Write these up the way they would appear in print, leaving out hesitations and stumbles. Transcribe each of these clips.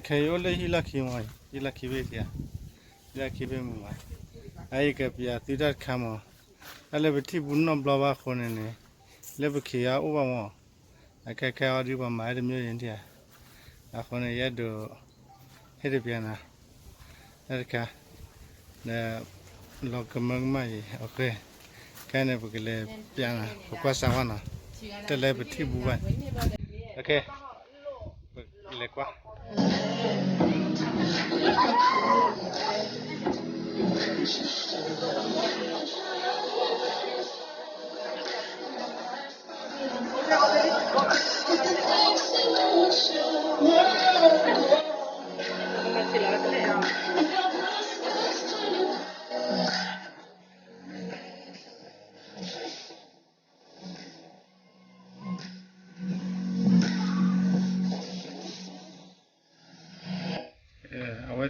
cái ô lấy hi là khi mà hi là khi về thì hi là khi về mà ai cái bây giờ đã khám mà lấy bút thì bún nó bao bao con này lấy bút kia ô bao mà cái ở đi bao mà để mua gì à con này giờ đồ hết được bây na cái là lo cái măng mai ok cái này bút cái lấy bây na qua sao na để lấy bút thì bún vậy ok lấy qua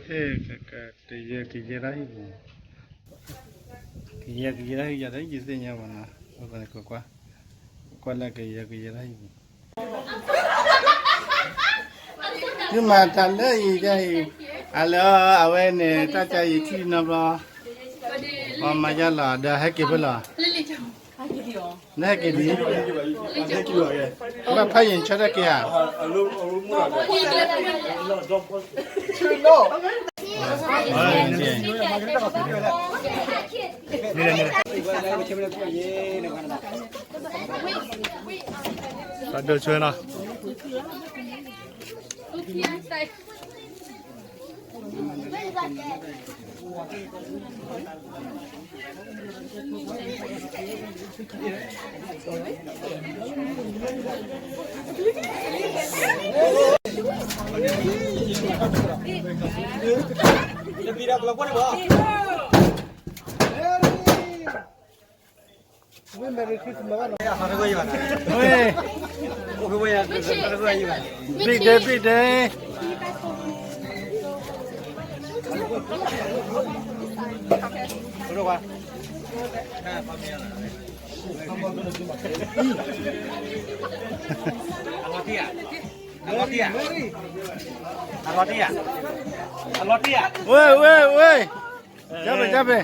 thế cái gì đấy giờ đấy gì thế nhau mà nó qua qua là cái gì đấy nhưng mà thằng đấy cái alo ở bên này ta chạy thì nó lo mà giờ là đã hết kịp rồi nè cái gì mà phải nhìn cho nó kìa đồ chơi nào big day Ôi, chấp về.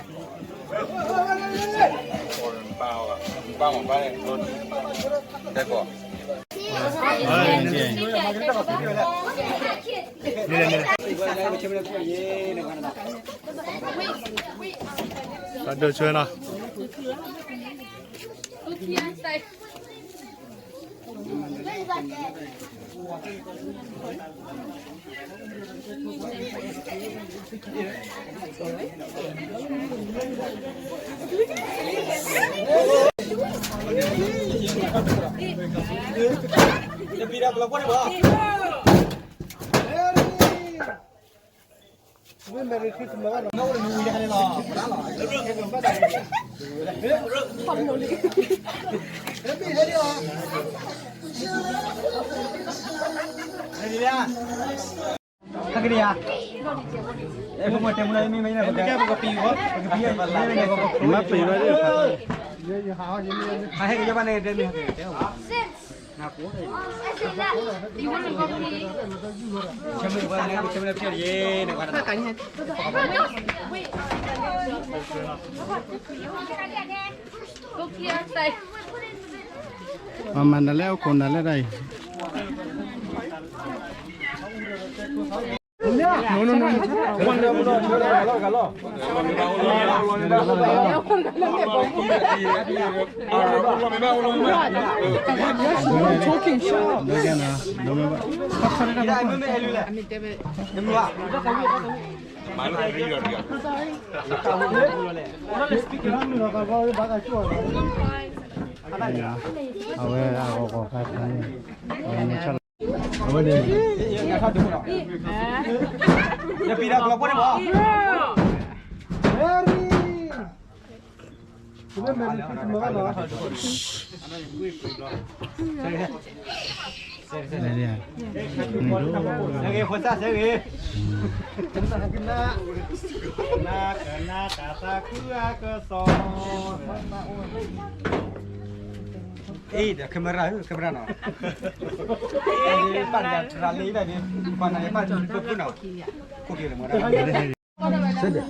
Bao một bao luôn. Đây bỏ. Đồ chơi nào. Cái gì à? Em không mua tem này mấy này cái có pì quá, cái pì này có má pì rồi đấy. Hai cái bạn này đem đi thế không? Nào cố đây. Chấm này chơi gì này bạn. Mà nó leo còn nó leo đây. Ya pira kalau boleh bawa. Đây đi à. Lagi khusus lagi. Kena kata ku ke so. kamera no. Ini pandai rally tadi, pandai macam pun no. Kopi le mora. Sudah.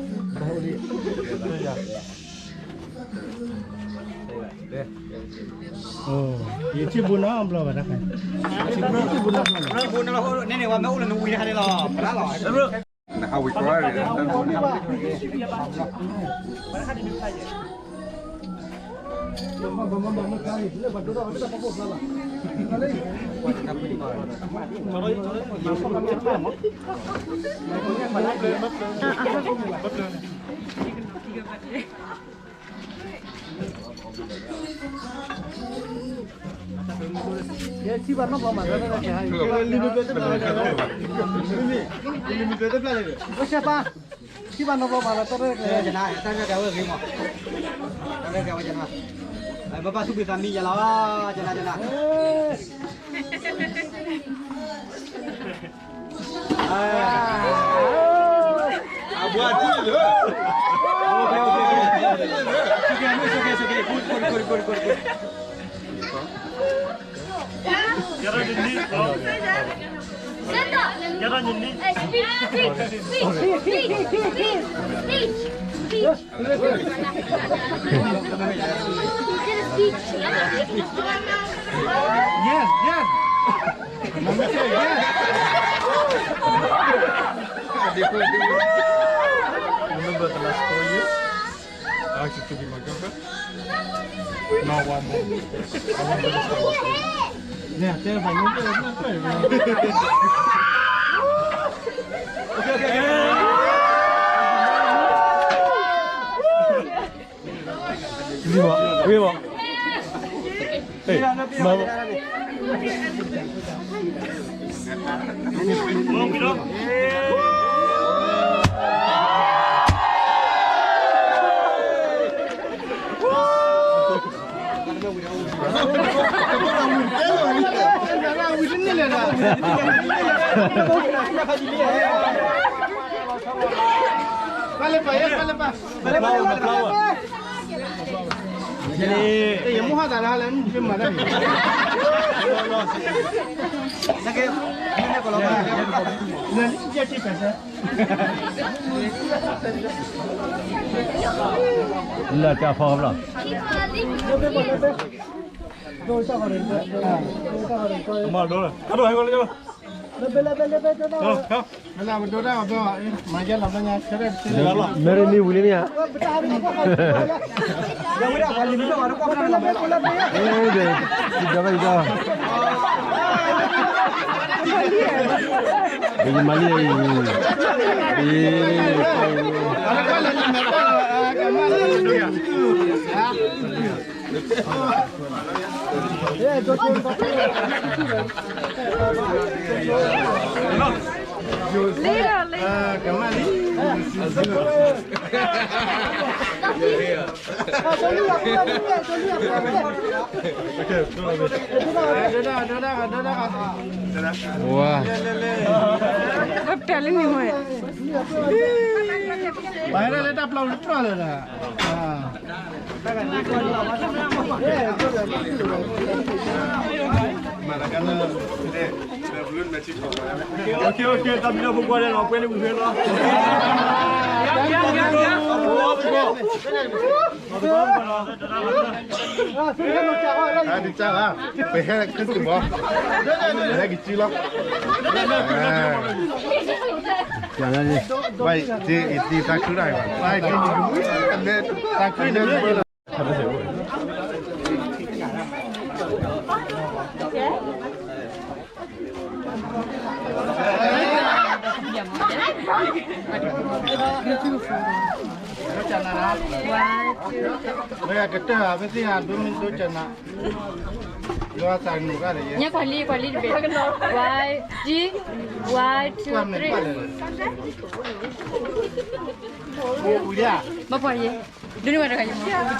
Oh, ये चीज़ बुना हम लोग बता हैं। चीज़ बुना lo, nene wa mau lu wi hade lo, pala lo. Nah, how we call it? ये चीज़ बना बहुत मज़ा आता है। लिमिटेड प्लान है। वो siapa? चीज़ बना बहुत मज़ा आता है। Jangan, tanya kau lagi mau. Tanya kau jangan. Bapak subi kami jalan, jangan. Abu Adi lo. Oke. Good. Yaran ini. Yaran ini. Yes. Mama say yes. Remember the last 4 years? I asked you to be my girlfriend. No, one more. I want to stay. Nè, thế là phải những cái nó phải Đi bỏ. Hey, mama. Mau kilo? Vale pa. Jadi, yang muha dah lah, ni film mana ni? Nake, ini kalau Nanti dia cakap saya. Là trà phò rồi. Mà đó là. Cái đồ hay con lên cho. Mana betul dah apa? Macam apa nya? Mere ni boleh ni ah. ya udah kali ini baru kau pernah Eh, deh. Sudah dah. Ini mali ini. Kembali. Wah. Telling me why. Bayar letak pelau letak lah. Mana kan belum macam tu. Okey, tapi nak buat dia apa ni bukan lah. Di cara, behel ke semua. Lagi cilok. Jangan ni. Baik, di sakurai. Baik, ni sakurai. Bây giờ cái bây giờ đối mình đối chân ạ. Dua sang nụ cái này. Nhớ quản lý được việc. Y, G, Y, 2, 3. Ui à. Mà phải gì? Đừng có cái gì mà.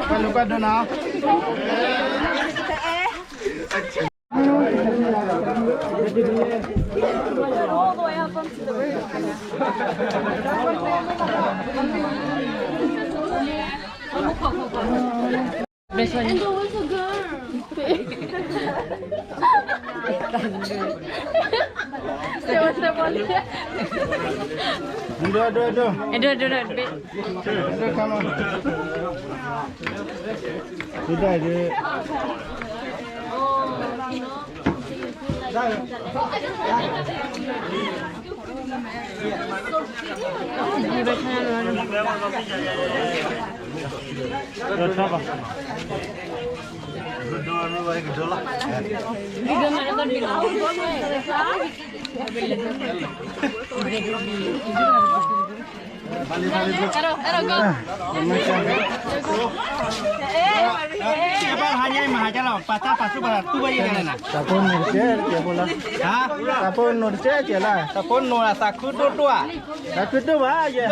Kalau kado nào. And the was a girl. Come on. Hanya mahaja lah, patah pasu pada tu bayi mana? Tapon nurce dia bola. Ha? Tapon nurce dia lah. Tapon nora sakut dua. Takut tu bah ya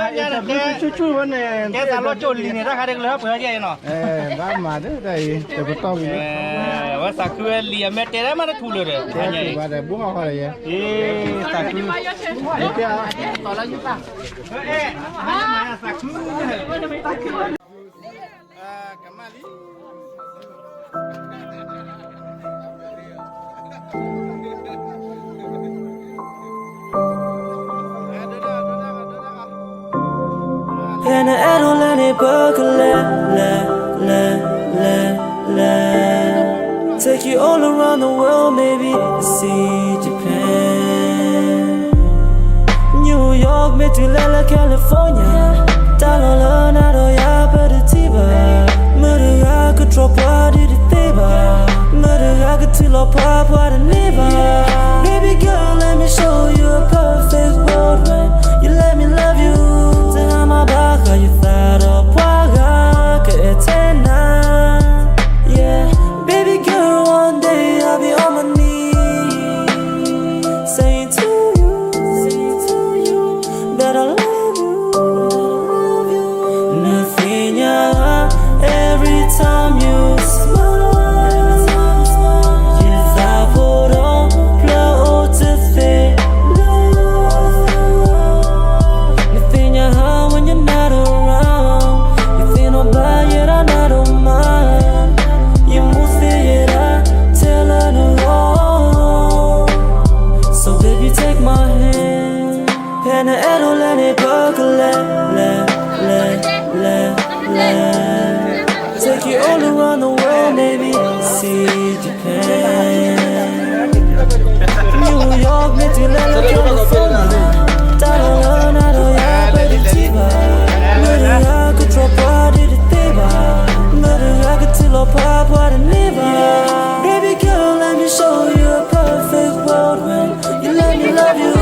cucu mana. Kita selalu coli ni dah kadang lepas aja no. Ramah tu dah. Dia tahu ni. Wah sakut liam meter mana thulu deh. Hanya. Ada bunga apa ya? Sakut. Dia tolong juga. Mana sakut? Kamali. And I don't let it take you all around the world, maybe see Japan, New York, Metrolala, California. Talala, nado ya pertiba. Mera could drop what did it tiba. Mera could till up what a neighbor. Baby girl, let me show you a perfect world when you let me love you. You thought of Waga, yeah, baby girl, one day I'll be on my knees, saying to you that I love you. Nothing, every time you smile, you thought put on blow to think. Nothing, when you're not around, you feel no bad, yet I don't mind. You move it, I tell her no wrong. So baby, take my hand, and I don't let it take you all around the world, maybe see Japan, New York, Metrolala, California. Talala, nado ya pertiba. Mera could drop what did it tiba. Mera could till up what a neighbor. Baby girl, let me show you a perfect world when you let me love you.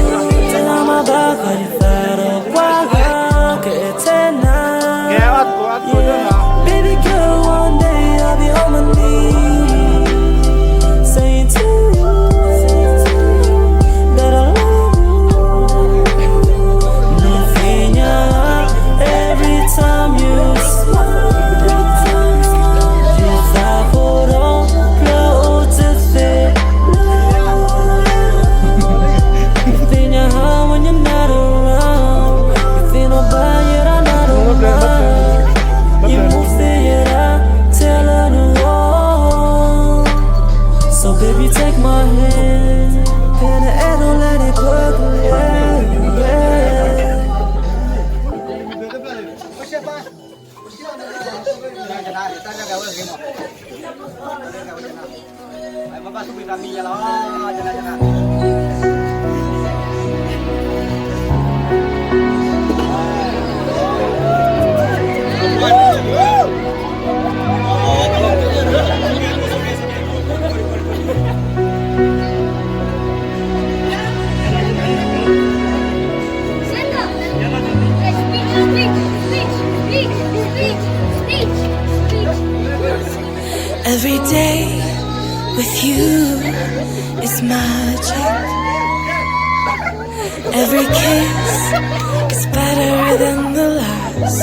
Tell I'm about how you fed up. Waga, ketena. Baby girl, one day I'll be on my knees, saying to you that I love you. Nothing, every time you smile, you thought put on blow to think. Nothing, when you're not around, you feel no bad, yet I don't mind. You move it, I tell her no wrong. So baby, take my hand, and I don't let it Every day with you is magic. Every kiss is better than the last.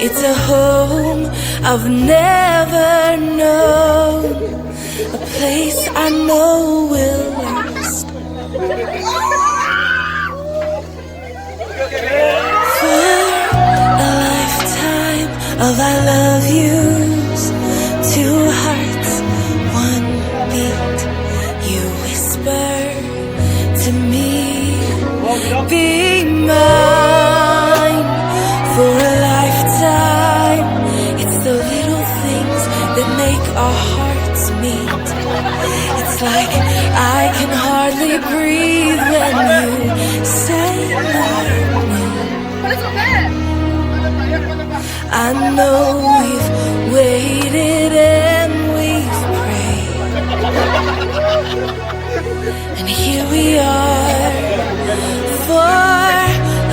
It's a home I've never known, a place I know will last. For a lifetime of I love be mine for a lifetime. It's the little things that make our hearts meet. It's like I can hardly breathe when you say my name. I know we've waited and we've prayed, and here we are for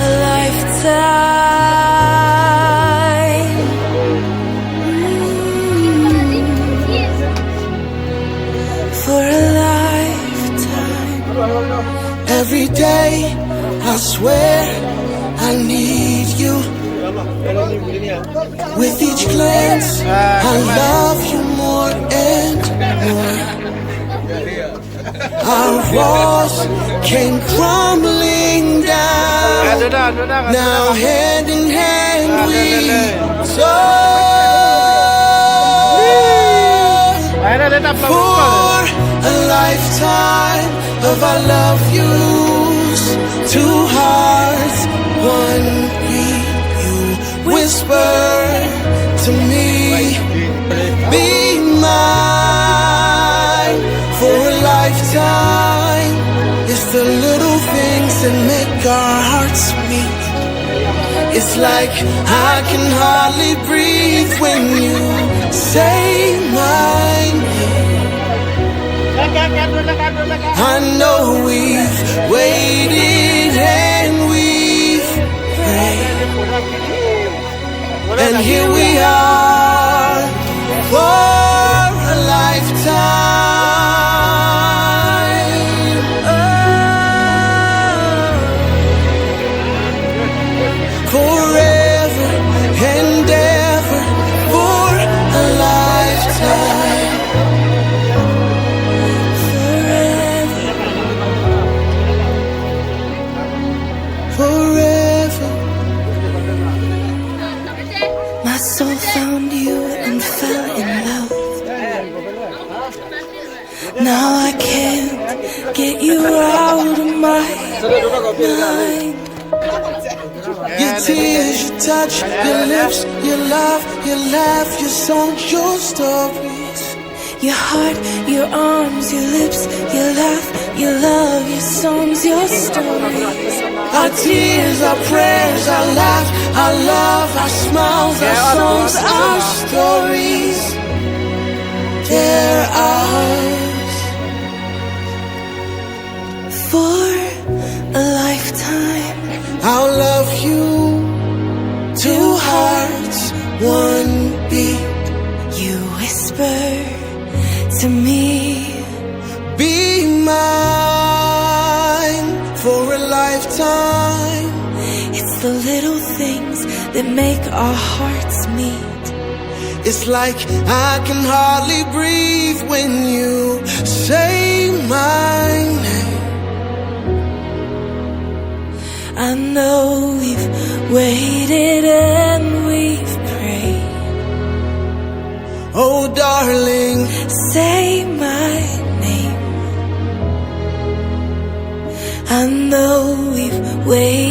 a lifetime. For a lifetime. Every day I swear I need you. With each glance I love you more and more. Our walls came crumbling down. Now hand in hand we soar for a lifetime of I love yous. Two hearts, one beat. You whisper to me, be mine for a lifetime. It's the little things that make our hearts meet. It's like I can hardly breathe when you say my name. I know we've waited and we've prayed, and here we are for a lifetime. Forever and ever for a lifetime. Forever. My soul found you and fell in love. Now I can't get you out of my mind. Your tears, your touch, your lips, your love, your laugh, your songs, your stories. Your heart, your arms, your lips, your laugh, your love, your songs, your stories. Our tears, our prayers, our laugh, our love, our smiles, our songs, our stories. They're ours for a lifetime. I'll love you. Two hearts, one beat. You whisper to me, be mine for a lifetime. It's the little things that make our hearts meet. It's like I can hardly breathe when you say my name. I know we've waited and we've prayed. Oh, darling, say my name. I know we've waited.